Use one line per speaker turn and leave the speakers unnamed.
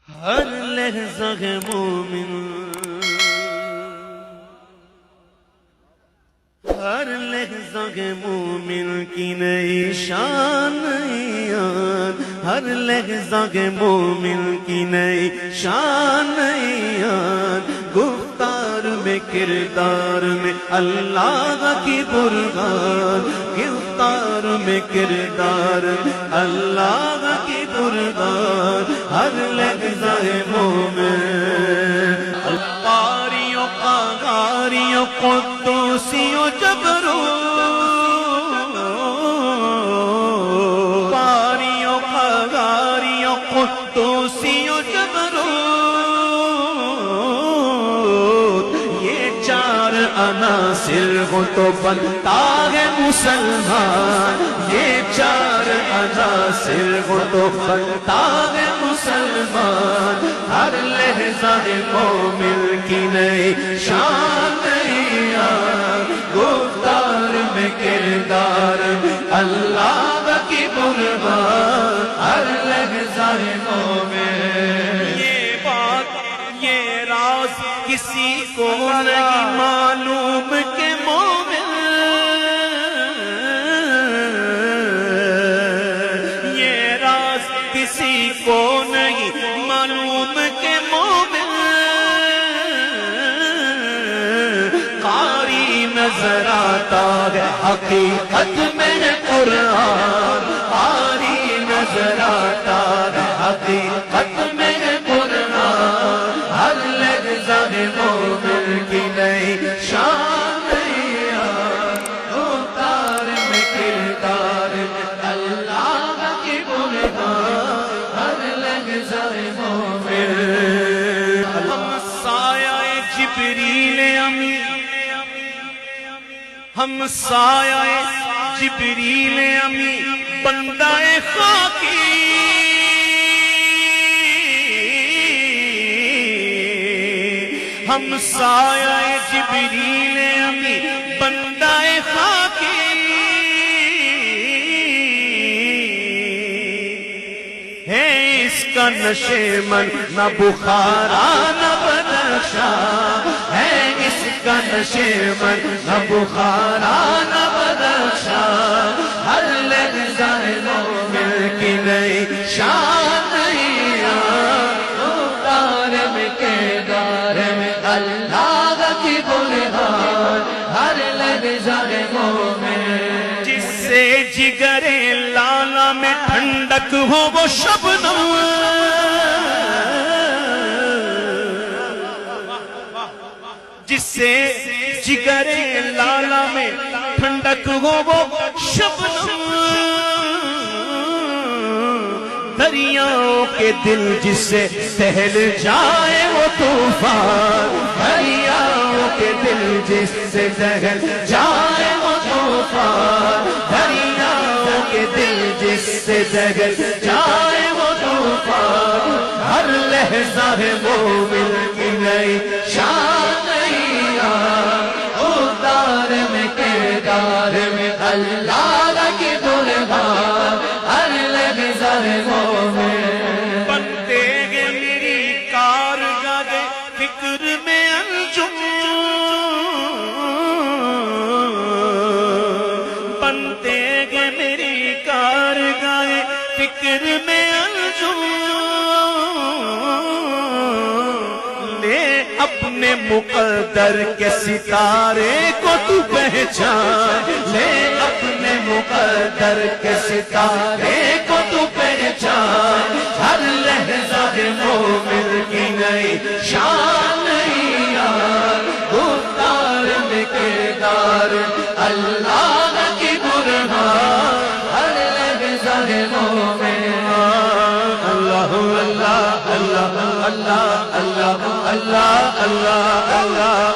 ہر لحظہ مومن، ہر لحظہ مومن کی نئی شان یاد، ہر لحظہ مومن کی نئی شان یاد، گفتار میں کردار میں اللہ کی برہان، گفتار میں کردار اللہ کی برہان، ہر لحظہ مومن القاریوں قاریوں قدوسیوں جبروت، قاریوں قاریوں قدوسیوں جبروت، یہ چار عناصر ہو تو بنتا ہے مسلمان، یہ چار عناصر ہو تو بنتا ہے مسلمان، ہر لحظہ مومن کی نئی شان یاد، گفتار میں کردار اللہ کی برہان، ہر لحظہ مومن۔ یہ بات یہ راز کسی کو نہیں معلوم کہ مومن، یہ راز کسی کو نہیں معلوم کہ مومن، قاری نظر آتا ہے حقیقت میں قرآن، قاری نظر آتا ہے حقیقت میں قرآن، ہر لحظہ مومن کی نئی شان یاد، گفتار میں کردار اللہ کی برہان، ہر لحظہ مومن۔ ہم سایہ جبریل امی، ہم سایہ جبریل امی بندہ خاکی، ہم سایہ جبریل امی بندہ خاکی، ہے اس کا نشیمن نہ بخارا نہ بدخشاں، ہے اس کا نشیمن نہ بخارا نہ بدخشاں، ہر لحظہ مومن کی نئی شان یاد، گفتار میں کردار میں اللہ کی برہان، ہر لحظہ مومن۔ جس سے جگر لالا میں ٹھنڈک ہو وہ شبنم، جس سے جگر لالا میں ٹھنڈک ہو وہ شبنم، دریاؤں کے دل جس سے سہل جائے وہ طوفان، دریاؤں کے دل جس سے سہل جائے وہ طوفان، دریاؤں کے دل جس سے سہل جائے وہ طوفان، ہر لحظہ مومن کی نئی شان یاد، گفتار میں کردار میں اللہ کی برہان، ہر لحظہ مومن۔ بنتے گے میری کارگاہ فکر میں انجم، بنتے گے میری کارگاہ فکر میں انجم، لے اپنے مقدر کے ستارے کو تو پہچان، لے اپنے مقدر کے ستارے کو تو پہچان، ہر لحظہ مومن کی نئی شان یاد، گفتار میں کردار اللہ کی برہان، ہر لحظہ مومن۔ اللہ اللہ اللہ اللہ اللہ اللہ اللہ اللہ